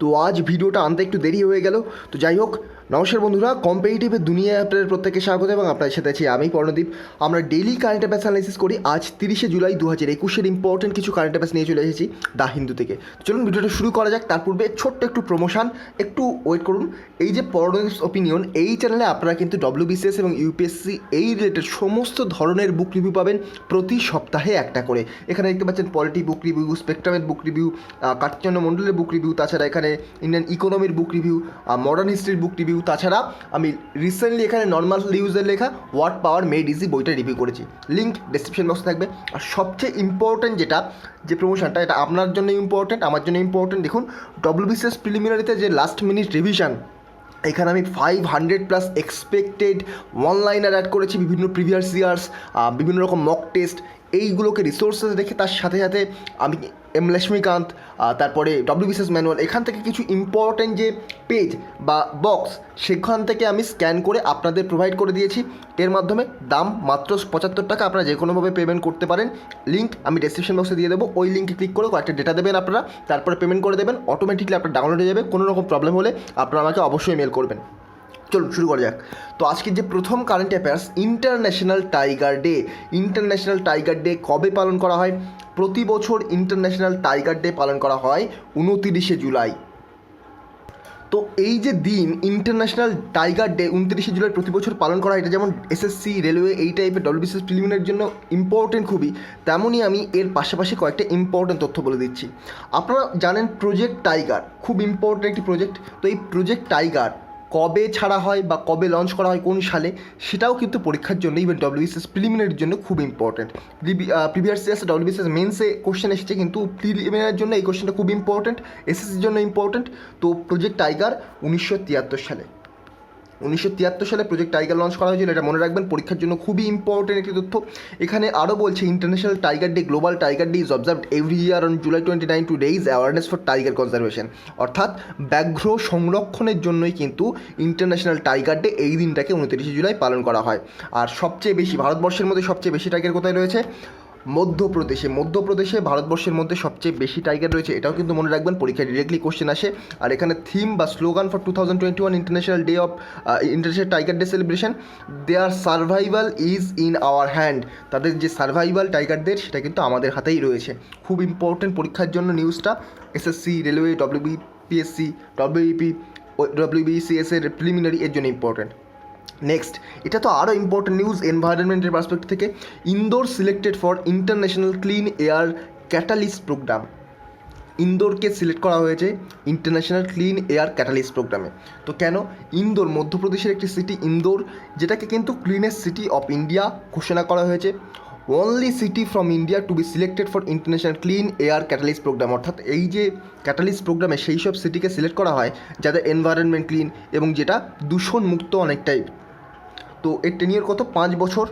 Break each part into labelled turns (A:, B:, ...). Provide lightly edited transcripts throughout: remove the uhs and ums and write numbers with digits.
A: তো আজ ভিডিওটা আনতে একটু দেরি হয়ে গেল। তো যাই হোক, নমস্কার বন্ধুরা, কম্পিটিটিভের দুনিয়ায় আপনাদের প্রত্যেককে স্বাগত এবং আপনাদের সাথে আছি আমি পর্ণদীপ। আমরা ডেইলি কারেন্ট অ্যাফেয়ার্স অ্যানালাইসিস করি। আজ 30শে জুলাই 2021 ইম্পর্টেন্ট কিছু কারেন্ট অ্যাফেয়ার্স নিয়ে চলে এসেছি দ্য হিন্দু থেকে। চলুন ভিডিওটা শুরু করা যাক। তার পূর্বে ছোট্ট একটু প্রমোশন, একটু ওয়েট করুন। এই যে পর্ণদীপস ওপিনিয়ন, এই চ্যানেলে আপনারা কিন্তু WBCS এবং ইউপিএসসি এই রিলেটেড সমস্ত ধরনের বুক রিভিউ পাবেন প্রতি সপ্তাহে একটা করে। এখানে দেখতে পাচ্ছেন পলিটি বুক রিভিউ, স্পেকট্রামের বুক রিভিউ, কার্তিচন্দ্র মণ্ডলের বুক রিভিউ, তাছাড়া এখানে ইন্ডিয়ান ইকোনমির বুক রিভিউ, মডার্ন হিস্ট্রির বুক রিভিউ, তাছাড়া আমি রিসেন্টলি এখানে নর্মাল ইউজের লেখা হোয়াট পাওয়ার মেড ইজি বইটা রিভিউ করেছি। লিঙ্ক ডেসক্রিপশন বক্সে থাকবে। আর সবচেয়ে ইম্পর্টেন্ট যে প্রমোশনটা, এটা আপনার জন্য ইম্পর্টেন্ট, আমার জন্য ইম্পর্টেন্ট। দেখুন, WBCS প্রিলিমিনারিতে যে লাস্ট মিনিট রিভিশন, এখানে আমি 500+ এক্সপেক্টেড ওয়ান-লাইনার অ্যাড করেছি, বিভিন্ন প্রিভিয়াস ইয়ার্স, বিভিন্ন রকম মক টেস্ট, এইগুলোকে রিসোর্সেস রেখে তার সাথে সাথে আমি এম লক্ষ্মীকান্ত, তারপরে WBCS ম্যানুয়াল, এখান থেকে কিছু ইম্পর্টেন্ট যে পেজ বা বক্স, সেখান থেকে আমি স্ক্যান করে আপনাদের প্রোভাইড করে দিয়েছি। এর মাধ্যমে দাম মাত্র 75 টাকা, আপনারা যে কোনোভাবে পেমেন্ট করতে পারেন। লিঙ্ক আমি ডেসক্রিপশন বক্সে দিয়ে দেবো। ওই লিঙ্কে ক্লিক করে কয়েকটা ডেটা দেবেন আপনারা, তারপরে পেমেন্ট করে দেবেন, অটোমেটিকলি আপনার ডাউনলোড হয়ে যাবে। কোনো রকম প্রবলেম হলে আপনারা আমাকে অবশ্যই মেল করবেন। চলুন শুরু করা যাক। তো আজকের যে প্রথম current affairs, international tiger day. International tiger day কবে পালন করা হয়? প্রতি বছর ইন্টারন্যাশনাল টাইগার ডে পালন করা হয় 29শে জুলাই। তো এই যে দিন ইন্টারন্যাশনাল টাইগার ডে 29শে জুলাই প্রতি বছর পালন করা হয়, এটা যেমন এসএসসি, রেলওয়ে, এই টাইপের WBCS প্রিলিমিনারির জন্য ইম্পর্টেন্ট খুবই, তেমনই আমি এর পাশাপাশি কয়েকটা ইম্পর্টেন্ট তথ্য বলে দিচ্ছি। আপনারা জানেন প্রজেক্ট টাইগার খুব ইম্পর্টেন্ট একটি প্রজেক্ট। তো এই প্রজেক্ট টাইগার কবে ছাড়া হয় বা কবে লঞ্চ করা হয়, কোন সালে, সেটাও কিন্তু পরীক্ষার জন্য, ইভেন WBCS প্রিলিমিনারির জন্য খুব ইম্পর্টেন্ট। প্রিভিয়াস ইয়ার্স WBCS মেন্সে কোশ্চেন এসেছে, কিন্তু প্রিলিমিনারির জন্য এই কোশ্চেনটা খুব ইম্পর্টেন্ট, এসএসসির জন্য ইম্পর্টেন্ট। তো প্রজেক্ট টাইগার 1973 সালে, 1973 সালে প্রজেক্ট টাইগার লঞ্চ করা হয়েছিল। এটা মনে রাখবেন, পরীক্ষার জন্য খুবই ইম্পর্টেন্ট একটি তথ্য। এখানে আরও বলছে, international tiger day, global tiger day is observed every year on July 29 two raise awareness for tiger conservation. অর্থাৎ ব্যাঘ্র সংরক্ষণের জন্যই কিন্তু ইন্টারন্যাশনাল টাইগার ডে এই দিনটাকে 29শে জুলাই পালন করা হয়। আর সবচেয়ে বেশি, ভারতবর্ষের মধ্যে সবচেয়ে বেশি টাইগার কোথায় রয়েছে? মধ্যপ্রদেশে ভারতবর্ষের মধ্যে সবচেয়ে বেশি টাইগার রয়েছে। এটাও কিন্তু মনে রাখবেন, পরীক্ষায় ডিরেক্টলি কোশ্চেন আসে। আর এখানে থিম বা slogan for 2021 international tiger day celebration, their survival is in our hand. তাদের যে সার্ভাইভাল টাইগারদের, সেটা কিন্তু আমাদের হাতেই রয়েছে। খুব ইম্পর্টেন্ট পরীক্ষার জন্য নিউজটা। এসএসসি, রেলওয়ে, WBPSC, WBCS এর প্রিলিমিনারি, এর জন্য ইম্পর্টেন্ট। নেক্সট, এটা তো আরও ইম্পর্টেন্ট নিউজ এনভায়রনমেন্টের পার্সপেক্টিভ থেকে। Indore selected for international clean air catalyst programme. ইন্দোরকে সিলেক্ট করা হয়েছে ইন্টারন্যাশনাল ক্লিন এয়ার ক্যাটালিস্ট প্রোগ্রামে। তো কেন? ইন্দোর মধ্যপ্রদেশের একটি সিটি, ইন্দোর, যেটাকে কিন্তু ক্লিনেস্ট সিটি অফ ইন্ডিয়া ঘোষণা করা হয়েছে। Only city from India to be selected for international clean air catalyst programme. অর্থাৎ এই যে ক্যাটালিস্ট প্রোগ্রামে সেই সব সিটিকে সিলেক্ট করা হয় যাদের এনভায়রনমেন্ট ক্লিন এবং যেটা দূষণ মুক্ত অনেকটাই। তো এর টেনিয়র কত? 5 বছর।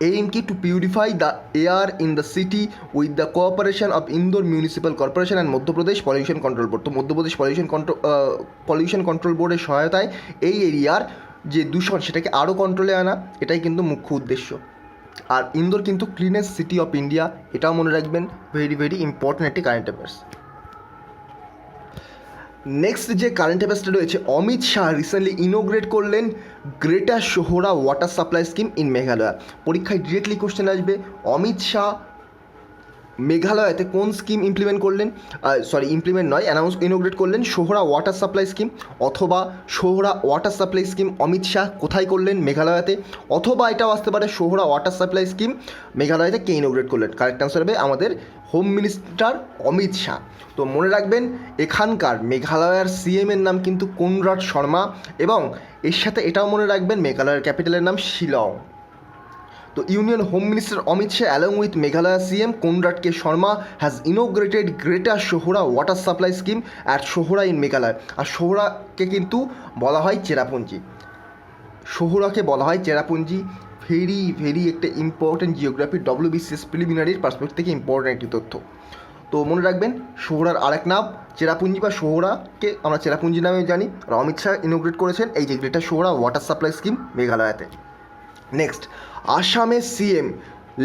A: এইম কি? Two purify the air in the city with the cooperation of Indore municipal corporation and Madhya Pradesh pollution control board. তো মধ্যপ্রদেশ পলিউশন কন্ট্রোল বোর্ডের সহায়তায় এই এরিয়ার যে দূষণ, সেটাকে আরও কন্ট্রোলে আনা, এটাই কিন্তু মুখ্য উদ্দেশ্য। আর ইন্দোর কিন্তু ক্লিনেস্ট সিটি অফ ইন্ডিয়া, এটাও মনে রাখবেন। ভেরি ভেরি ইম্পর্টেন্ট একটি কারেন্ট অ্যাফেয়ার্স। নেক্সট যে কারেন্ট অ্যাফেয়ার্সটা রয়েছে, অমিত শাহ রিসেন্টলি ইনোগ্রেট করলেন greater Sohra water supply scheme in Meghalaya. পরীক্ষায় ডিরেক্টলি কোশ্চেন আসবে, অমিত শাহ মেঘালয়তে কোন স্কিম ইমপ্লিমেন্ট করলেন, ইনোগ্রেট করলেন? সোহরা ওয়াটার সাপ্লাই স্কিম, অথবা Sohra water supply scheme Amit Shah কোথায় করলেন? মেঘালয়তে। অথবা এটাও আসতে পারে, সোহরা ওয়াটার সাপ্লাই স্কিম মেঘালয়তে কে ইনোগ্রেট করলেন? কারেক্ট অ্যান্সার হবে আমাদের হোম মিনিস্টার অমিত শাহ। তো মনে রাখবেন, এখানকার মেঘালয়ের সিএমের নাম কিন্তু কনরাড শর্মা, এবং এর সাথে এটাও মনে রাখবেন, মেঘালয়ের ক্যাপিটালের নাম শিলং। তো union home minister Amit Shah along with Meghalaya CM Conrad K Sharma has inaugurated greater Sohra water supply scheme at Sohra in Meghalaya. আর সোহরাকে কিন্তু বলা হয় চেরাপুঞ্জি, ভেরি ভেরি একটা ইম্পর্টেন্ট জিওগ্রাফি, WBCS প্রিলিমিনারির পার্সপেক্টিভ থেকে ইম্পর্টেন্ট একটি তথ্য। তো মনে রাখবেন, সোহরার আরেক নাম চেরাপুঞ্জি, বা সোহরাকে আমরা চেরাপুঞ্জি নামে জানি। আর অমিত শাহ ইনোগ্রেট করেছেন এই যে greater Sohra water supply scheme মেঘালয়তে। নেক্সট, আসামের CM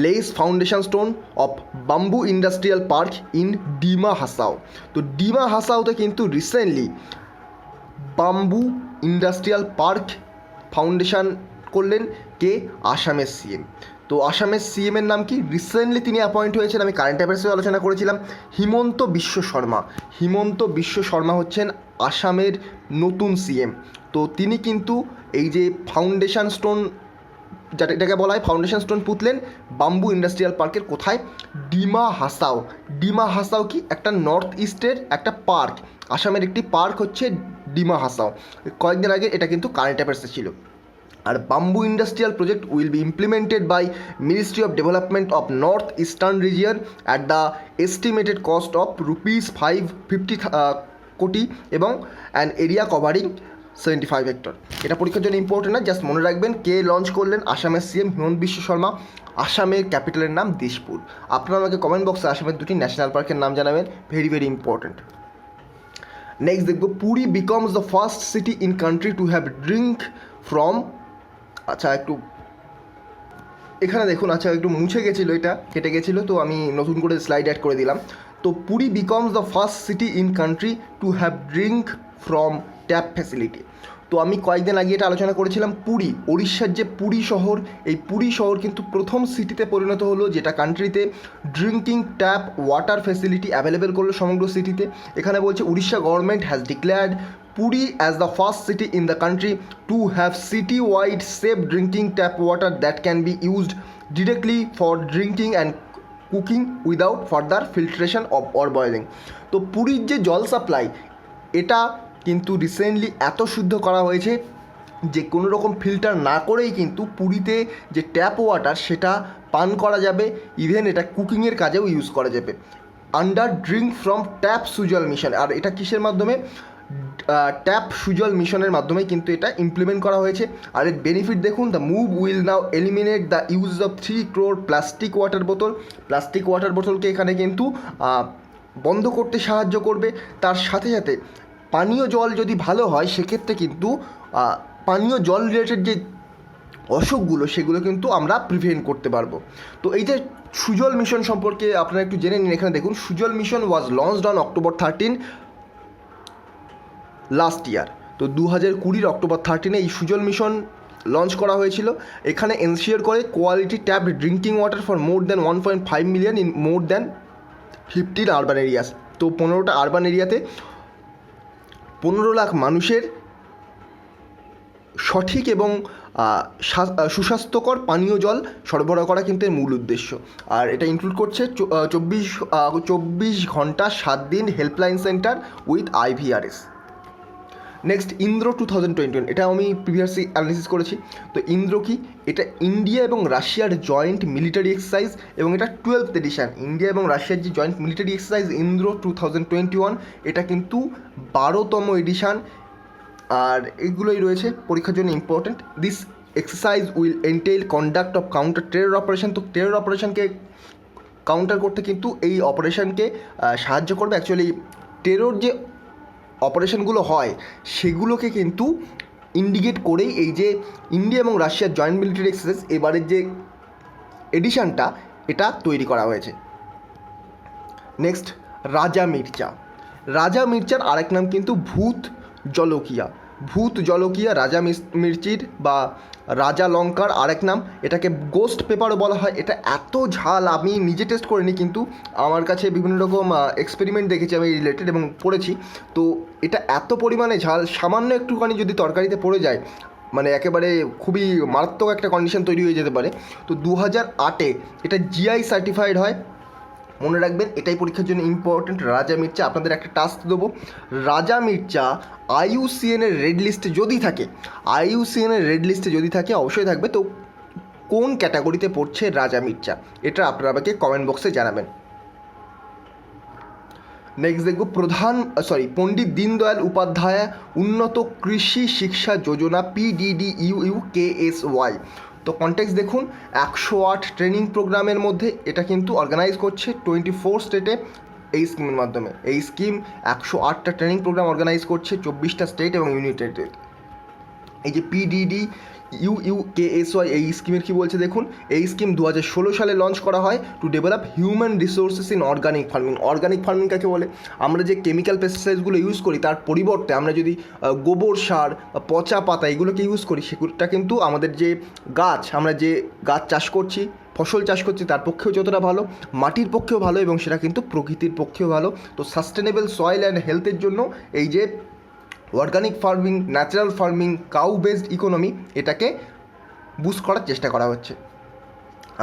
A: lays foundation stone of bamboo industrial park in Dima Hasao. তো ডিমা হাসাওতে কিন্তু recently bamboo industrial park foundation করলেন কে? আসামের সিএম। তো আসামের সিএমের নাম কি? রিসেন্টলি তিনি অ্যাপয়েন্ট হয়েছেন, আমি কারেন্ট অ্যাফেয়ার্সে আলোচনা করেছিলাম, হিমন্ত বিশ্ব শর্মা। হিমন্ত বিশ্ব শর্মা হচ্ছেন আসামের নতুন সিএম। তো তিনি কিন্তু এই যে ফাউন্ডেশন স্টোন, এটাকে বলা হয় ফাউন্ডেশন স্টোন, পুঁতলেন বাম্বু ইন্ডাস্ট্রিয়াল পার্কের কোথায়? ডিমা হাসাও। ডিমা হাসাও কি? একটা নর্থ ইস্টের একটা পার্ক, আসামের একটি পার্ক হচ্ছে ডিমা হাসাও। কয়েকদিন আগে এটা কিন্তু কারেন্ট অ্যাফেয়ার্সে ছিল। আর bamboo industrial project will be implemented by ministry of development of north eastern region at the estimated cost of ₹550 কোটি এবং অ্যান এরিয়া কভারিং 75 হেক্টর। এটা পরীক্ষার জন্য ইম্পর্টেন্ট না, জাস্ট মনে রাখবেন কে লঞ্চ করলেন? আসামের সিএম হিমন্ত বিশ্ব শর্মা। আসামের ক্যাপিটালের নাম দিসপুর। আপনারা আমাকে কমেন্ট বক্সে আসামের দুটি ন্যাশনাল পার্কের নাম জানাবেন, ভেরি ভেরি ইম্পর্টেন্ট। নেক্সট দেখব, Puri becomes the first city in country to have drink from, আচ্ছা একটু এখানে দেখুন, আচ্ছা একটু মুছে গেছিলো, এটা কেটে গেছিলো, তো আমি নতুন করে স্লাইড অ্যাড করে দিলাম। তো Puri becomes the first city in country to have drink from tap facility. তো আমি কয়েকদিন আগে এটা আলোচনা করেছিলাম, পুরী, উড়িষ্যার যে পুরী শহর, এই পুরী শহর কিন্তু প্রথম সিটিতে পরিণত হলো যেটা কান্ট্রিতে drinking tap water facility available করলো সমগ্র সিটিতে। এখানে বলছে Orissa government has declared Puri as the first city in the country to have city-wide safe drinking tap water that can be used directly for drinking and cooking without further filtration or boiling. তো পুরীর যে জল supply, এটা কিন্তু recently এত শুদ্ধ করা হয়েছে যে কোনো রকম ফিল্টার না করেই কিন্তু পুরীতে যে ট্যাপ ওয়াটার সেটা পান করা যাবে, ইভেন এটা কুকিংয়ের কাজেও ইউজ করা যাবে under drink from tap Sujal mission. আর এটা কিসের মাধ্যমে? ট্যাপ সুজল মিশনের মাধ্যমে কিন্তু এটা ইমপ্লিমেন্ট করা হয়েছে। আর এর বেনিফিট দেখুন, the move will now eliminate the use of 3 crore plastic water বোতল। প্লাস্টিক ওয়াটার বোতলকে এখানে কিন্তু বন্ধ করতে সাহায্য করবে। তার সাথে সাথে পানীয় জল যদি ভালো হয় সেক্ষেত্রে কিন্তু পানীয় জল রিলেটেড যে অসুখগুলো সেগুলো কিন্তু আমরা প্রিভেন্ট করতে পারবো। তো এই যে সুজল মিশন সম্পর্কে আপনারা একটু জেনে নিন। এখানে দেখুন, সুজল mission was launched on October 13 last year. তো 2020 অক্টোবর 13 এই সুজল মিশন লঞ্চ করা হয়েছিল। এখানে এনশিওর করে quality tap drinking water for more than 1.5 million in more than 15 urban areas. তো 15টা আরবান এরিয়াতে 15 লাখ মানুষের সঠিক এবং সুস্বাস্থ্যকর পানীয় জল সরবরাহ করা কিন্তু এর মূল উদ্দেশ্য। আর এটা ইনক্লুড করছে 24 ঘন্টা 7 দিন helpline centre with IVRS। Next, Indra 2021, এটা আমি প্রিভিয়াসলি অ্যানালিসিস করেছি। তো ইন্দ্র কি? এটা ইন্ডিয়া এবং রাশিয়ার জয়েন্ট মিলিটারি এক্সারসাইজ এবং এটা 12th এডিশন। ইন্ডিয়া এবং রাশিয়ার যে জয়েন্ট মিলিটারি এক্সারসাইজ ইন্দ্র 2021, এটা কিন্তু 12তম এডিশন। আর এইগুলোই রয়েছে পরীক্ষার জন্য important. This exercise will এন্টেল conduct of counter terror operation. তো টেরর অপারেশনকে কাউন্টার করতে কিন্তু এই অপারেশনকে সাহায্য করবে। অ্যাকচুয়ালি টেরর যে অপারেশনগুলো হয় সেগুলোকে কিন্তু ইন্ডিকেট করেই এই যে ইন্ডিয়া এবং রাশিয়ার জয়েন্ট মিলিটারি এক্সারসাইজ এবারের যে এডিশনটা এটা তৈরি করা হয়েছে। নেক্সট, রাজা মির্জা। রাজা মির্জার আরেক নাম কিন্তু ভূত জলকিয়া। ভূত জলকিয়া রাজা মির্চির বা রাজা লঙ্কার আরেক নাম। এটাকে গোস্ট পেপারও বলা হয়। এটা এত ঝাল, আমি নিজে টেস্ট করিনি, কিন্তু আমার কাছে বিভিন্ন রকম এক্সপেরিমেন্ট দেখেছি আমি রিলেটেড এবং পড়েছি। তো এটা এত পরিমাণে ঝাল, সামান্য একটুখানি যদি তরকারিতে পড়ে যায় মানে একেবারে খুবই মারাত্মক একটা কন্ডিশন তৈরি হয়ে যেতে পারে। তো 2008-এ এটা GI সার্টিফাইড হয়। মনে রাখবেন, এটাই পরীক্ষার জন্য ইম্পর্টেন্ট। রাজা মির্জা, আপনাদের একটা টাস্ক দেবো, রাজা মির্জা IUCN-এর রেড লিস্টে যদি থাকে, IUCN-এর রেড লিস্টে যদি থাকে অবশ্যই থাকবে। তো কোন ক্যাটাগরিতে পড়ছে রাজা মির্জা, এটা আপনারা আমাকে কমেন্ট বক্সে জানাবেন। নেক্সট দেখব, পণ্ডিত দীনদয়াল উপাধ্যায় উন্নত কৃষি শিক্ষা যোজনা PDDUUKSY। তো কনটেক্সট দেখুন, 108 ট্রেনিং প্রোগ্রামের মধ্যে এটা কিন্তু অর্গানাইজ করছে 24 স্টেটে এই স্কিমের মাধ্যমে। এই স্কিম 108টা ট্রেনিং প্রোগ্রাম অর্গানাইজ করছে 24টা স্টেট এবং ইউনিটেডে। এই যে পিডিডি ইউইউকেএসওয়াই এই স্কিমের কী বলছে দেখুন, এই স্কিম 2016 সালে লঞ্চ করা হয় to develop human resources in organic farming. Organic farming কাকে বলে? আমরা যে কেমিক্যাল পেস্টিসাইডসগুলো ইউজ করি তার পরিবর্তে আমরা যদি গোবর সার, পচা পাতা এগুলোকে ইউজ করি, সেগুলোটা কিন্তু আমাদের যে গাছ, আমরা যে গাছ চাষ করছি, ফসল চাষ করছি, তার পক্ষেও যতটা ভালো, মাটির পক্ষেও ভালো এবং সেটা কিন্তু প্রকৃতির পক্ষেও ভালো। তো সাস্টেনেবল সয়েল অ্যান্ড হেলথের জন্য এই যে organic farming, natural farming, cow based economy, এটাকে বুস্ট করার চেষ্টা করা হচ্ছে।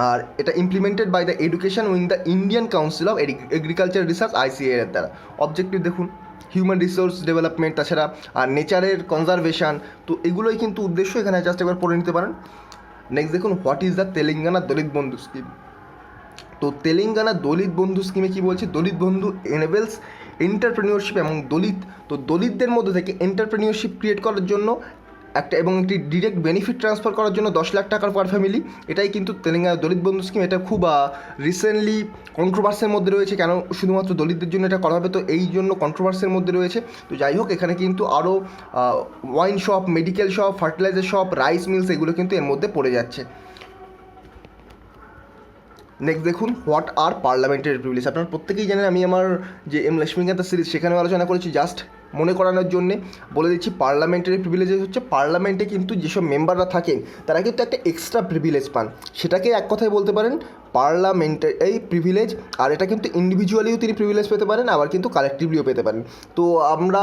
A: আর এটা implemented by the education wing the Indian council of agriculture research ICAR এর দ্বারা। অবজেক্টিভ দেখুন, হিউম্যান রিসোর্স ডেভেলপমেন্ট, তাছাড়া আর নেচারের কনজারভেশন, তো এগুলোই কিন্তু উদ্দেশ্য। এখানে জাস্ট একবার পড়ে নিতে পারেন। নেক্সট দেখুন, হোয়াট ইজ দ্য তেলেঙ্গানা দলিত বন্ধু স্কিম। তো তেলেঙ্গানা দলিত বন্ধু স্কিমে কী বলছে, দলিত বন্ধু এনেবেলস এন্টারপ্রেনিয়রশিপ এবং দলিতদের মধ্যে থেকে এন্টারপ্রেনিয়রশিপ ক্রিয়েট করার জন্য এবং একটি ডিরেক্ট বেনিফিট ট্রান্সফার করার জন্য 10 লাখ টাকার পার ফ্যামিলি। এটাই কিন্তু তেলেঙ্গানা দলিত বন্ধু স্কিম। এটা খুব রিসেন্টলি কন্ট্রোভার্সির মধ্যে রয়েছে, কেন শুধুমাত্র দলিতদের জন্য এটা করা হবে, তো এই জন্য কন্ট্রোভার্সির মধ্যে রয়েছে। তো যাই হোক, এখানে কিন্তু আরও wine shop, medical shop, fertilizer shop, rice mills এগুলো কিন্তু এর মধ্যে পড়ে যাচ্ছে। নেক্সট দেখুন, হোয়াট আর পার্লামেন্টারি প্রিভিলেজ। আপনারা প্রত্যেকেই জানেন, আমি আমার যে লক্ষ্মীকান্ত সিরিজ সেখানেও আলোচনা করেছি। জাস্ট মনে করানোর জন্যে বলে দিচ্ছি, পার্লামেন্টারি প্রিভিলেজেস হচ্ছে পার্লামেন্টে কিন্তু যেসব মেম্বাররা থাকেন তারা কিন্তু একটা এক্সট্রা প্রিভিলেজ পান, সেটাকে এক কথায় বলতে পারেন পার্লামেন্টারি এই প্রিভিলেজ। আর এটা কিন্তু ইন্ডিভিজুয়ালিও তিনি প্রিভিলেজ পেতে পারেন, আবার কিন্তু কালেকটিভলিও পেতে পারেন। তো আমরা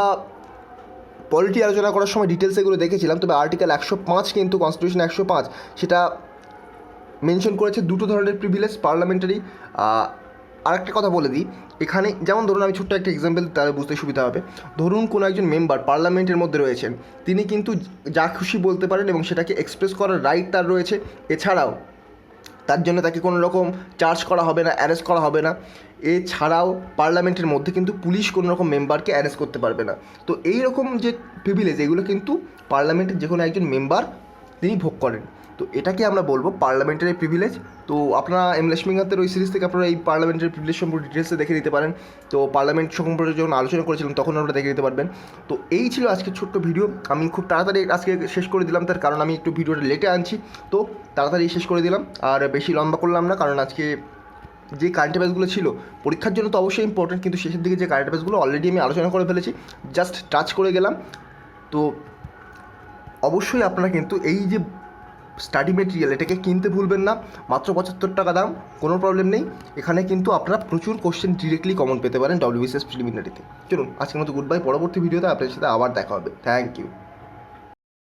A: পলিটি আলোচনা করার সময় ডিটেলস এগুলো দেখেছিলাম, তবে আর্টিকেল 105 কিন্তু কনস্টিটিউশন 105 সেটা মেনশন করেছে দুটো ধরনের প্রিভিলেজ পার্লামেন্টারি। আর একটা কথা বলে দিই, এখানে যেমন ধরুন, আমি ছোট্ট একটা এক্সাম্পল তাহলে বুঝতে সুবিধা হবে। ধরুন কোনো একজন মেম্বার পার্লামেন্টের মধ্যে রয়েছেন, তিনি কিন্তু যা খুশি বলতে পারেন এবং সেটাকে এক্সপ্রেস করার রাইট তার রয়েছে। এছাড়াও তার জন্য তাকে কোনো রকম চার্জ করা হবে না, অ্যারেস্ট করা হবে না। এছাড়াও পার্লামেন্টের মধ্যে কিন্তু পুলিশ কোনো রকম মেম্বারকে অ্যারেস্ট করতে পারবে না। তো এই রকম যে প্রিভিলেজ, এগুলো কিন্তু পার্লামেন্টের যে কোনো একজন মেম্বার তিনি ভোগ করেন। তো এটাকে আমরা বলবো পার্লামেন্টারি প্রিভিলেজ। তো আপনারা লক্ষ্মীকান্তের ওই সিরিজ থেকে আপনারা এই পার্লামেন্টারি প্রিভিলেজ সম্পর্কে ডিটেলসে দেখে নিতে পারেন। তো পার্লামেন্ট সম্পর্কে যখন আলোচনা করেছিলাম তখন আপনারা দেখে নিতে পারবেন। তো এই ছিল আজকের ছোট্ট ভিডিও। আমি খুব তাড়াতাড়ি আজকে শেষ করে দিলাম, তার কারণ আমি একটু ভিডিওটা লেটে আনছি, তো তাড়াতাড়ি শেষ করে দিলাম। আর বেশি লম্বা করলাম না, কারণ আজকে যে কারেন্ট অ্যাফেয়ার্সগুলো ছিল পরীক্ষার জন্য তো অবশ্যই ইম্পর্টেন্ট, কিন্তু শেষের দিকে যে কারেন্ট অ্যাফেয়ার্সগুলো অলরেডি আমি আলোচনা করে ফেলেছি, জাস্ট টাচ করে গেলাম। তো অবশ্যই আপনারা কিন্তু এই যে স্টাডি মেটেরিয়াল, এটাকে কিনতে ভুলবেন না। মাত্র 75 টাকা দাম, কোনো প্রবলেম নেই। এখানে কিন্তু আপনারা প্রচুর কোশ্চেন ডিরেক্টলি কমন পেতে পারেন WBCS প্রিলিমিনারিতে। চলুন আজকের মতো গুড বাই। পরবর্তী ভিডিওতে আপনাদের সাথে আবার দেখা হবে। Thank you.